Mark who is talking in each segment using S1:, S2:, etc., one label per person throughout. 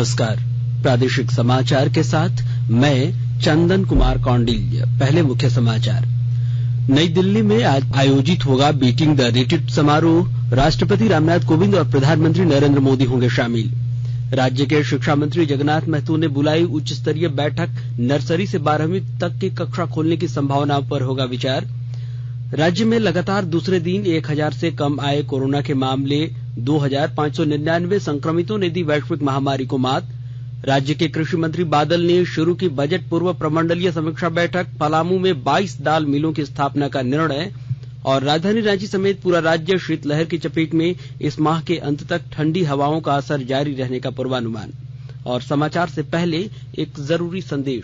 S1: नमस्कार। प्रादेशिक समाचार के साथ मैं चंदन कुमार कौंडिल्य। पहले मुख्य समाचार। नई दिल्ली में आज आयोजित होगा बीटिंग द रिट्रीट समारोह। राष्ट्रपति रामनाथ कोविंद और प्रधानमंत्री नरेंद्र मोदी होंगे शामिल। राज्य के शिक्षा मंत्री जगन्नाथ महतो ने बुलाई उच्च स्तरीय बैठक। नर्सरी से 12वीं तक की कक्षा खोलने की संभावनाओं पर होगा विचार। राज्य में लगातार दूसरे दिन 1000 से कम आए कोरोना के मामले। 2599 संक्रमितों ने दी वैश्विक महामारी को मात। राज्य के कृषि मंत्री बादल ने शुरू की बजट पूर्व प्रमंडलीय समीक्षा बैठक। पलामू में 22 दाल मिलों की स्थापना का निर्णय। और राजधानी रांची समेत पूरा राज्य शीतलहर की चपेट में। इस माह के अंत तक ठंडी हवाओं का असर जारी रहने का पूर्वानुमान। और समाचार से पहले एक जरूरी संदेश।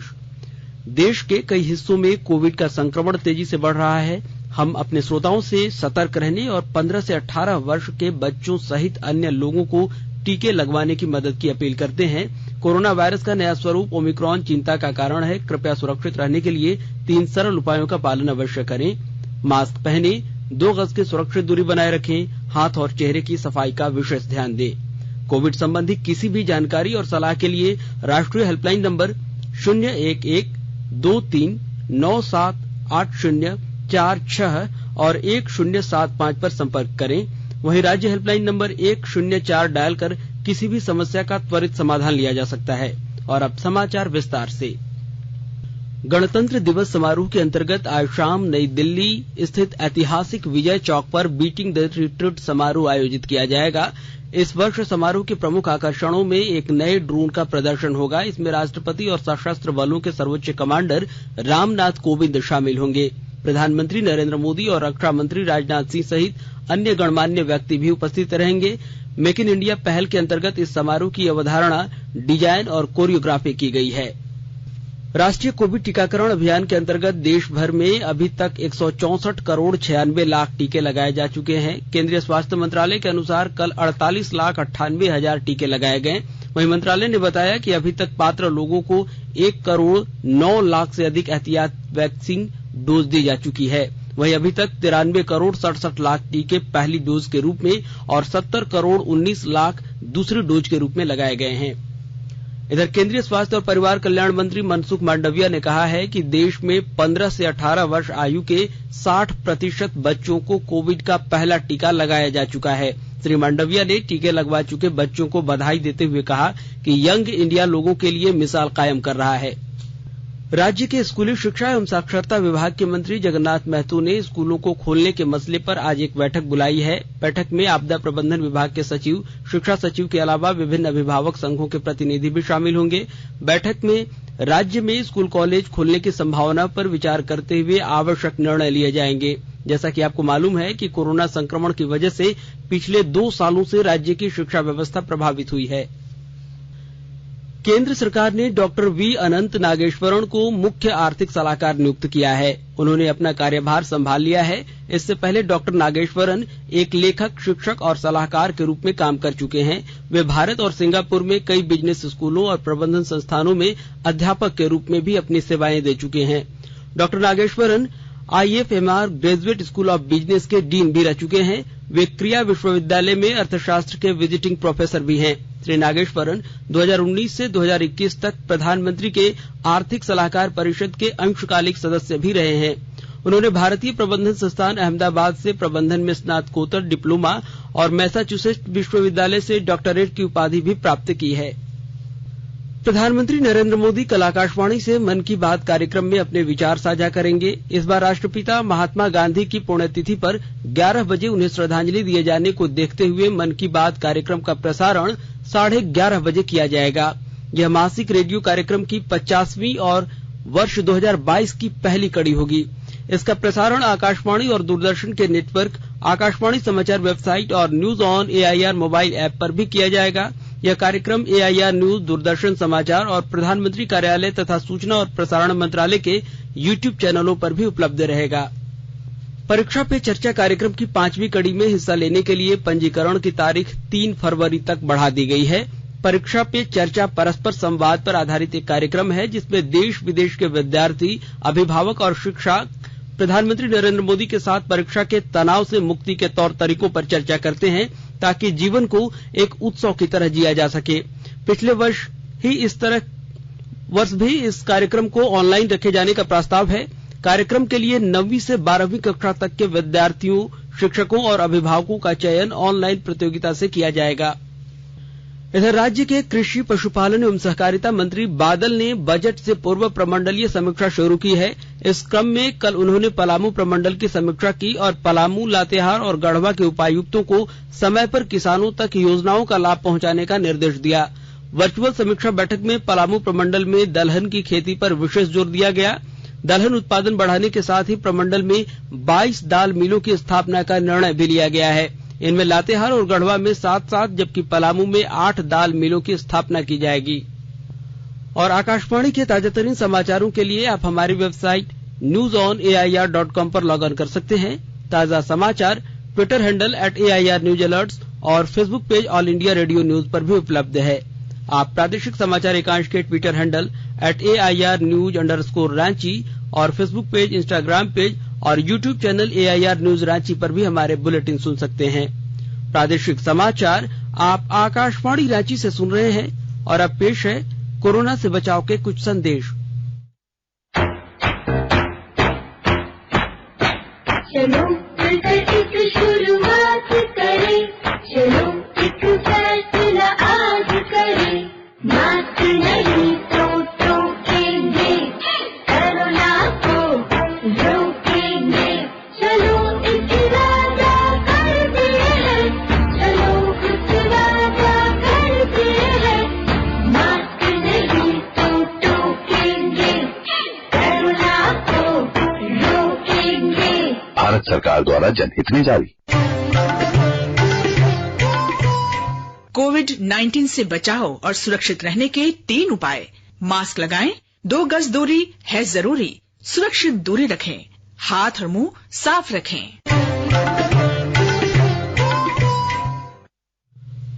S1: देश के कई हिस्सों में कोविड का संक्रमण तेजी से बढ़ रहा है। हम अपने श्रोताओं से सतर्क रहने और 15 से 18 वर्ष के बच्चों सहित अन्य लोगों को टीके लगवाने की मदद की अपील करते हैं। कोरोना वायरस का नया स्वरूप ओमिक्रॉन चिंता का कारण है। कृपया सुरक्षित रहने के लिए 3 सरल उपायों का पालन अवश्य करें। मास्क पहने, 2 गज की सुरक्षित दूरी बनाए रखें, हाथ और चेहरे की सफाई का विशेष ध्यान दें। कोविड संबंधी किसी भी जानकारी और सलाह के लिए राष्ट्रीय हेल्पलाइन नंबर 011-2397804 और 1075 पर संपर्क करें। वहीं राज्य हेल्पलाइन नंबर 104 डायल कर किसी भी समस्या का त्वरित समाधान लिया जा सकता है। और अब समाचार विस्तार से। गणतंत्र दिवस समारोह के अंतर्गत आज शाम नई दिल्ली स्थित ऐतिहासिक विजय चौक पर बीटिंग द रिट्रीट समारोह आयोजित किया जाएगा। इस वर्ष समारोह के प्रमुख आकर्षणों में एक नए ड्रोन का प्रदर्शन होगा। इसमें राष्ट्रपति और सशस्त्र बलों के सर्वोच्च कमांडर रामनाथ कोविंद शामिल होंगे। प्रधानमंत्री नरेंद्र मोदी और रक्षा मंत्री राजनाथ सिंह सहित अन्य गणमान्य व्यक्ति भी उपस्थित रहेंगे। मेक इन इंडिया पहल के अंतर्गत इस समारोह की अवधारणा, डिजाइन और कोरियोग्राफी की गई है। राष्ट्रीय कोविड टीकाकरण अभियान के अंतर्गत देश भर में अभी तक 164 करोड़ 96 लाख टीके लगाए जा चुके हैं। केंद्रीय स्वास्थ्य मंत्रालय के अनुसार कल 48,98,000 टीके लगाए गए। वहीं मंत्रालय ने बताया कि अभी तक पात्र लोगों को 1 करोड़ 9 लाख से अधिक एहतियात वैक्सीन डोज दी जा चुकी है। वहीं अभी तक 93 करोड़ 67 लाख टीके पहली डोज के रूप में और 70 करोड़ 19 लाख दूसरी डोज के रूप में लगाए गए हैं। इधर केंद्रीय स्वास्थ्य और परिवार कल्याण मंत्री मनसुख मांडविया ने कहा है कि देश में 15 से 18 वर्ष आयु के 60% बच्चों को कोविड का पहला टीका लगाया जा चुका है। श्री मांडविया ने टीके लगवा चुके बच्चों को बधाई देते हुए कहा कि यंग इंडिया लोगों के लिए मिसाल कायम कर रहा है। राज्य के स्कूली शिक्षा एवं साक्षरता विभाग के मंत्री जगन्नाथ महतो ने स्कूलों को खोलने के मसले पर आज एक बैठक बुलाई है। बैठक में आपदा प्रबंधन विभाग के सचिव, शिक्षा सचिव के अलावा विभिन्न अभिभावक संघों के प्रतिनिधि भी शामिल होंगे। बैठक में राज्य में स्कूल कॉलेज खोलने की संभावना पर विचार करते हुए आवश्यक निर्णय लिए जाएंगे। जैसा कि आपको मालूम है कि कोरोना संक्रमण की वजह से पिछले 2 सालों से राज्य की शिक्षा व्यवस्था प्रभावित हुई है। केंद्र सरकार ने डॉक्टर वी अनंत नागेश्वरण को मुख्य आर्थिक सलाहकार नियुक्त किया है। उन्होंने अपना कार्यभार संभाल लिया है। इससे पहले डॉक्टर नागेश्वरण एक लेखक, शिक्षक और सलाहकार के रूप में काम कर चुके हैं। वे भारत और सिंगापुर में कई बिजनेस स्कूलों और प्रबंधन संस्थानों में अध्यापक के रूप में भी अपनी सेवाएं दे चुके हैं। Doctor Nageswaran IFMR graduate school of business के डीन भी रह चुके हैं। वे क्रिया विश्वविद्यालय में अर्थशास्त्र के विजिटिंग प्रोफेसर भी हैं। श्री नागेश्वरण 2019 से 2021 तक प्रधानमंत्री के आर्थिक सलाहकार परिषद के अंशकालिक सदस्य भी रहे हैं। उन्होंने भारतीय प्रबंधन संस्थान अहमदाबाद से प्रबंधन में स्नातकोत्तर डिप्लोमा और मैसाचुसेट्स विश्वविद्यालय से डॉक्टरेट की उपाधि भी प्राप्त की है। प्रधानमंत्री नरेंद्र मोदी कल आकाशवाणी से मन की बात कार्यक्रम में अपने विचार साझा करेंगे। इस बार राष्ट्रपिता महात्मा गांधी की पुण्यतिथि पर 11 बजे उन्हें श्रद्धांजलि दिए जाने को देखते हुए मन की बात कार्यक्रम का प्रसारण 11:30 बजे किया जाएगा। यह मासिक रेडियो कार्यक्रम की 50वीं और वर्ष 2022 की पहली कड़ी होगी। इसका प्रसारण आकाशवाणी और दूरदर्शन के नेटवर्क, आकाशवाणी समाचार वेबसाइट और news on AIR mobile app पर भी किया जाएगा। यह कार्यक्रम AIR न्यूज, दूरदर्शन समाचार और प्रधानमंत्री कार्यालय तथा सूचना और प्रसारण मंत्रालय के YouTube चैनलों पर भी उपलब्ध रहेगा। परीक्षा पे चर्चा कार्यक्रम की 5वीं कड़ी में हिस्सा लेने के लिए पंजीकरण की तारीख 3 फरवरी तक बढ़ा दी गई है। परीक्षा पे चर्चा परस्पर संवाद पर आधारित एक कार्यक्रम है जिसमें देश विदेश के विद्यार्थी, अभिभावक और शिक्षक प्रधानमंत्री नरेंद्र मोदी के साथ परीक्षा के तनाव से मुक्ति के तौर तरीकों पर चर्चा करते हैं ताकि जीवन को एक उत्सव की तरह जिया जा सके। पिछले वर्ष भी इस कार्यक्रम को ऑनलाइन रखे जाने का प्रस्ताव है। कार्यक्रम के लिए 9वीं से 12वीं कक्षा तक के विद्यार्थियों, शिक्षकों और अभिभावकों का चयन ऑनलाइन प्रतियोगिता से किया जाएगा। इधर राज्य के कृषि, पशुपालन एवं सहकारिता मंत्री बादल ने बजट से पूर्व प्रमंडलीय समीक्षा शुरू की है। इस क्रम में कल उन्होंने पलामू प्रमंडल की समीक्षा की और पलामू, लातेहार और गढ़वा के उपायुक्तों को समय पर किसानों तक योजनाओं का लाभ पहुंचाने का निर्देश दिया। वर्चुअल समीक्षा बैठक में पलामू प्रमंडल में दलहन की खेती पर विशेष जोर दिया गया। दलहन उत्पादन बढ़ाने के साथ ही प्रमंडल में 22 दाल मिलों की स्थापना का निर्णय भी लिया गया है। इनमें लातेहार और गढ़वा में 7-7 जबकि पलामू में 8 दाल मिलों की स्थापना की जाएगी। और आकाशवाणी के ताजातरीन समाचारों के लिए आप हमारी वेबसाइट newsonair.com पर लॉग इन कर सकते हैं। ताजा समाचार ट्विटर हैंडल @AIRNewsAlerts और Facebook page all India radio news पर भी उपलब्ध है। आप प्रादेशिक समाचार एकांश के ट्विटर हैंडल @AIRnews_रांची और फेसबुक पेज, इंस्टाग्राम पेज और YouTube channel AIR news Ranchi पर भी हमारे बुलेटिन सुन सकते हैं। प्रादेशिक समाचार आप आकाशवाणी रांची से सुन रहे हैं और अब पेश है कोरोना से बचाव के कुछ संदेश।
S2: चलो मिलकर एक शुरुआत करें, चलो एक फैसला आज करें, मास्क नहीं तो टोकेंगे, कोरोना को रोकेंगे, चलो एक वादा करते हैं, चलो कुछ वादा करते हैं, मास्क नहीं तो टोकेंगे, कोरोना को रोकेंगे।
S3: भारत सरकार द्वारा जनहित में जारी।
S4: कोविड-19 से बचाव और सुरक्षित रहने के 3 उपाय। मास्क लगाएं, 2 गज दूरी है जरूरी, सुरक्षित दूरी रखें, हाथ और मुंह साफ रखें।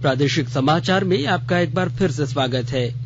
S1: प्रादेशिक समाचार में आपका एक बार फिर से स्वागत है।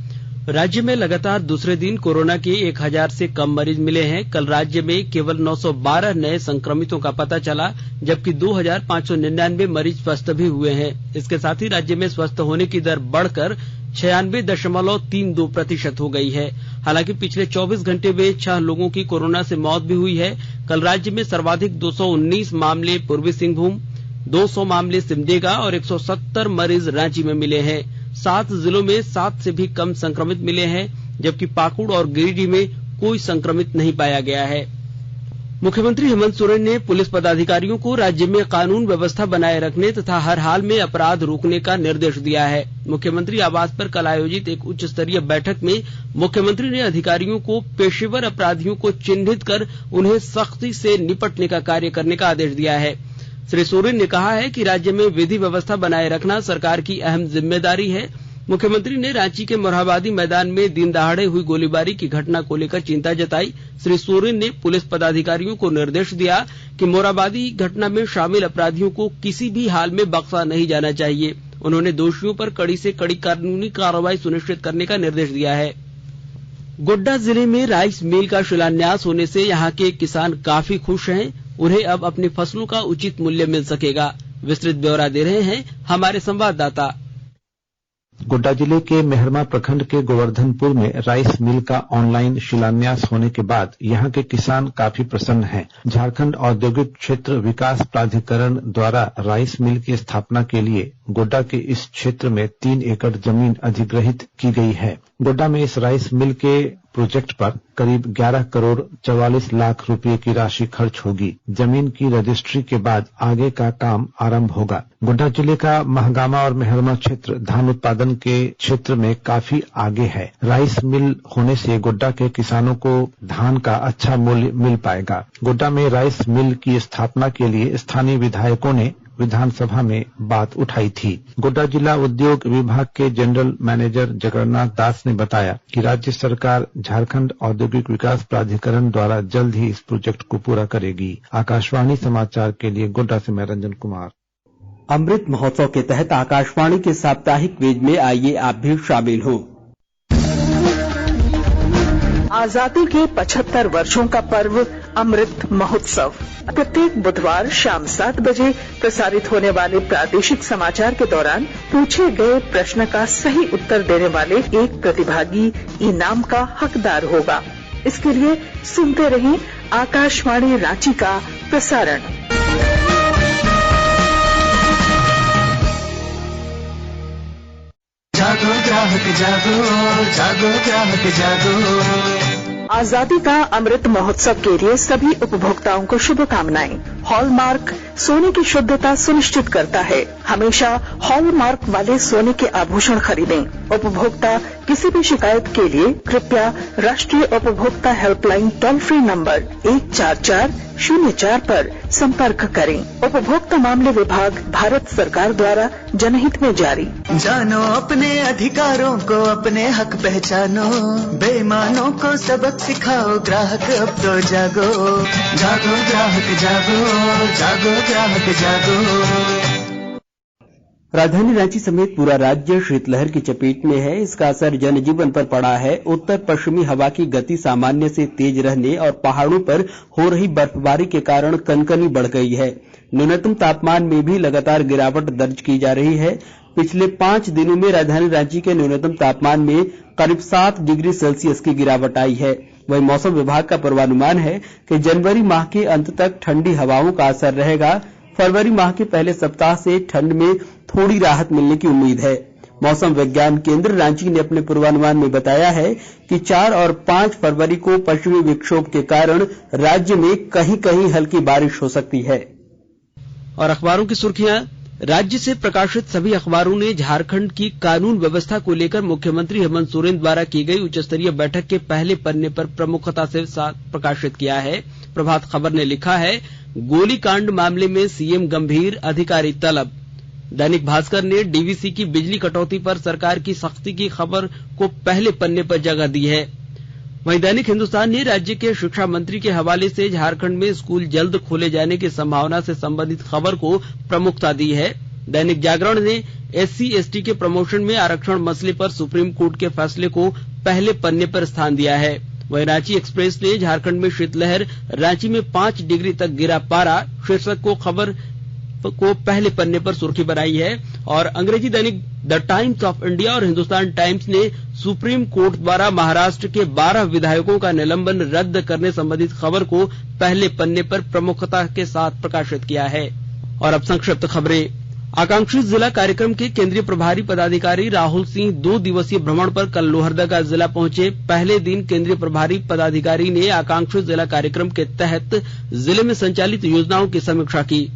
S1: राज्य में लगातार दूसरे दिन कोरोना के 1000 से कम मरीज मिले हैं। कल राज्य में केवल 912 नए संक्रमितों का पता चला, जबकि 2599 मरीज स्वस्थ भी हुए हैं। इसके साथ ही राज्य में स्वस्थ होने की दर बढ़कर 96.32% हो गई है। हालांकि पिछले 24 घंटे में 6 लोगों की कोरोना से मौत भी हुई है। कल राज्य में सर्वाधिक 219 मामले पूर्वी सिंहभूम, 200 मामले सिमडेगा और 170 मरीज रांची में मिले हैं। 7 जिलों में 7 से भी कम संक्रमित मिले हैं, जबकि पाकुड़ और गिरिडीह में कोई संक्रमित नहीं पाया गया है। मुख्यमंत्री हेमंत सोरेन ने पुलिस पदाधिकारियों को राज्य में कानून व्यवस्था बनाए रखने तथा हर हाल में अपराध रोकने का निर्देश दिया है। मुख्यमंत्री आवास पर कल आयोजित एक उच्च स्तरीय बैठक में मुख्यमंत्री ने अधिकारियों को पेशेवर अपराधियों को चिन्हित कर उन्हें सख्ती से निपटने का कार्य करने का आदेश दिया है। श्री सोरेन ने कहा है कि राज्य में विधि व्यवस्था बनाए रखना सरकार की अहम जिम्मेदारी है। मुख्यमंत्री ने रांची के मोरहाबादी मैदान में दिन दहाड़े हुई गोलीबारी की घटना को लेकर चिंता जताई। श्री सोरेन ने पुलिस पदाधिकारियों को निर्देश दिया कि मोरहाबादी घटना में शामिल अपराधियों को किसी भी हाल में बख्शा नहीं जाना चाहिए। उन्होंने दोषियों पर कड़ी से कड़ी कानूनी कार्रवाई सुनिश्चित करने का निर्देश दिया है। गोड्डा जिले में राइस मिल का शिलान्यास होने से यहाँ के किसान काफी खुश हैं। उन्हें अब अपनी फसलों का उचित मूल्य मिल सकेगा। विस्तृत ब्यौरा दे रहे हैं हमारे संवाददाता।
S5: गोड्डा जिले के मेहरमा प्रखंड के गोवर्धनपुर में राइस मिल का ऑनलाइन शिलान्यास होने के बाद यहां के किसान काफी प्रसन्न हैं। झारखंड औद्योगिक क्षेत्र विकास प्राधिकरण द्वारा राइस मिल की स्थापना के लिए गोड्डा के इस क्षेत्र में 3 एकड़ जमीन अधिग्रहित की गई है। गोड्डा में इस राइस मिल के प्रोजेक्ट पर करीब 11 करोड़ 44 लाख रुपए की राशि खर्च होगी। जमीन की रजिस्ट्री के बाद आगे का काम आरंभ होगा। गोड्डा जिले का महगामा और मेहरमा क्षेत्र धान उत्पादन के क्षेत्र में काफी आगे है। राइस मिल होने से गोड्डा के किसानों को धान का अच्छा मूल्य मिल पाएगा। गोड्डा में राइस मिल की स्थापना के लिए स्थानीय विधायकों ने विधानसभा में बात उठाई थी। गोड्डा जिला उद्योग विभाग के जनरल मैनेजर जगन्नाथ दास ने बताया कि राज्य सरकार झारखंड औद्योगिक विकास प्राधिकरण द्वारा जल्द ही इस प्रोजेक्ट को पूरा करेगी। आकाशवाणी समाचार के लिए गोड्डा से मैं रंजन कुमार।
S1: अमृत महोत्सव के तहत आकाशवाणी के साप्ताहिक क्विज में आइए आप भी शामिल हो।
S4: आजादी के 75 वर्षों का पर्व अमृत महोत्सव प्रत्येक बुधवार शाम 7 बजे प्रसारित होने वाले प्रादेशिक समाचार के दौरान पूछे गए प्रश्न का सही उत्तर देने वाले एक प्रतिभागी इनाम का हकदार होगा। इसके लिए सुनते रहें आकाशवाणी रांची का प्रसारण।
S6: जागो ग्राहक जागो, जागो ग्राहक जागो।
S4: आजादी का अमृत महोत्सव के लिए सभी उपभोक्ताओं को शुभकामनाएं। हॉलमार्क सोने की शुद्धता सुनिश्चित करता है। हमेशा हॉलमार्क वाले सोने के आभूषण खरीदें। उपभोक्ता किसी भी शिकायत के लिए कृपया राष्ट्रीय उपभोक्ता हेल्पलाइन टोल फ्री नंबर 14404 पर संपर्क करें। उपभोक्ता मामले विभाग भारत सरकार द्वारा जनहित में जारी।
S6: जानो अपने अधिकारों को, अपने हक पहचानो, बेईमानों को सबक सिखाओ, ग्राहक अब तो जागो। जागो ग्राहक जागो, जागो ग्राहक जागो।
S1: राजधानी रांची समेत पूरा राज्य शीतलहर की चपेट में है। इसका असर जनजीवन पर पड़ा है। उत्तर पश्चिमी हवा की गति सामान्य से तेज रहने और पहाड़ों पर हो रही बर्फबारी के कारण कनकनी बढ़ गई है। न्यूनतम तापमान में भी लगातार गिरावट दर्ज की जा रही है। पिछले 5 दिनों में राजधानी रांची के न्यूनतम तापमान में करीब 7 डिग्री सेल्सियस की गिरावट आई है। वहीं मौसम विभाग का पूर्वानुमान है कि जनवरी माह के अंत तक ठंडी हवाओं का असर रहेगा। फरवरी माह के पहले सप्ताह से ठंड में थोड़ी राहत मिलने की उम्मीद है। मौसम विज्ञान केंद्र रांची ने अपने पूर्वानुमान में बताया है कि 4 और 5 फरवरी को पश्चिमी विक्षोभ के कारण राज्य में कहीं कहीं हल्की बारिश हो सकती है। और अखबारों की सुर्खियां। राज्य से प्रकाशित सभी अखबारों ने झारखंड की कानून व्यवस्था को लेकर मुख्यमंत्री हेमंत सोरेन द्वारा की गई उच्चस्तरीय बैठक के पहले पन्ने पर प्रमुखता से प्रकाशित किया है। प्रभात खबर ने लिखा है, गोलीकांड मामले में सीएम गंभीर, अधिकारी तलब। दैनिक भास्कर ने डीवीसी की बिजली कटौती पर सरकार की सख्ती की खबर को पहले पन्ने पर जगह दी है। वहीं दैनिक हिंदुस्तान ने राज्य के शिक्षा मंत्री के हवाले से झारखंड में स्कूल जल्द खोले जाने की संभावना से संबंधित खबर को प्रमुखता दी है। दैनिक जागरण ने SC/ST के प्रमोशन में आरक्षण मसले पर सुप्रीम कोर्ट के फैसले को पहले पन्ने पर स्थान दिया है। वहीं रांची एक्सप्रेस ने झारखंड में शीतलहर, रांची में 5 डिग्री तक गिरा पारा शीर्षक को खबर को पहले पन्ने पर सुर्खी बनाई है। और अंग्रेजी दैनिक द टाइम्स ऑफ इंडिया और हिंदुस्तान टाइम्स ने सुप्रीम कोर्ट द्वारा महाराष्ट्र के 12 विधायकों का निलंबन रद्द करने संबंधित खबर को पहले पन्ने पर प्रमुखता के साथ प्रकाशित किया है। और अब संक्षिप्त खबरें। आकांक्षी जिला कार्यक्रम के केंद्रीय प्रभारी पदाधिकारी राहुल सिंह 2 दिवसीय भ्रमण पर कल लोहरदगा जिला पहुंचे। पहले दिन केंद्रीय प्रभारी पदाधिकारी ने आकांक्षी जिला कार्यक्रम के तहत जिले में संचालित योजनाओं की समीक्षा की।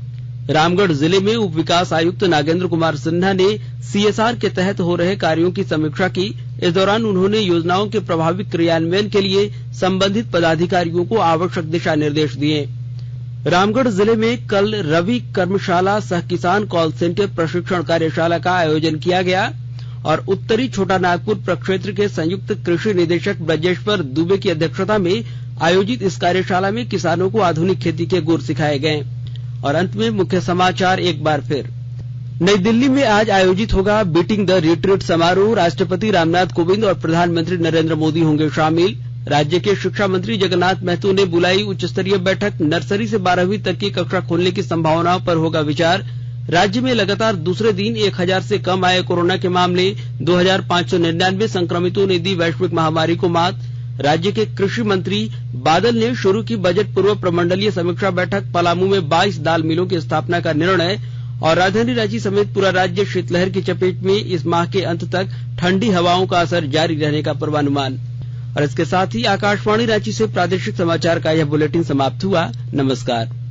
S1: रामगढ़ जिले में उप विकास आयुक्त नागेंद्र कुमार सिन्हा ने CSR के तहत हो रहे कार्यों की समीक्षा की। इस दौरान उन्होंने योजनाओं के प्रभावी क्रियान्वयन के लिए संबंधित पदाधिकारियों को आवश्यक दिशा निर्देश दिए। रामगढ़ जिले में कल रवि कर्मशाला सह किसान कॉल सेंटर प्रशिक्षण कार्यशाला का आयोजन किया गया। और उत्तरी छोटा नागपुर प्रक्षेत्र के संयुक्त कृषि निदेशक ब्रजेश्वर दुबे की अध्यक्षता में आयोजित इस कार्यशाला में किसानों को आधुनिक खेती के गुर सिखाए गए। और अंत में मुख्य समाचार एक बार फिर। नई दिल्ली में आज आयोजित होगा बीटिंग द रिट्रीट समारोह। राष्ट्रपति रामनाथ कोविंद और प्रधानमंत्री नरेंद्र मोदी होंगे शामिल। राज्य के शिक्षा मंत्री जगन्नाथ महतो ने बुलाई उच्च स्तरीय बैठक। नर्सरी से 12वीं तक की कक्षा खोलने की संभावनाओं पर होगा विचार। राज्य में लगातार दूसरे दिन 1000 से कम आए कोरोना के मामले। 2599 संक्रमितों ने दी वैश्विक महामारी को मात। राज्य के कृषि मंत्री बादल ने शुरू की बजट पूर्व प्रमंडलीय समीक्षा बैठक। पलामू में 22 दाल मिलों की स्थापना का निर्णय। और राजधानी रांची समेत पूरा राज्य शीतलहर की चपेट में। इस माह के अंत तक ठंडी हवाओं का असर जारी रहने का पूर्वानुमान। और इसके साथ ही आकाशवाणी रांची से प्रादेशिक समाचार का यह बुलेटिन समाप्त हुआ। नमस्कार।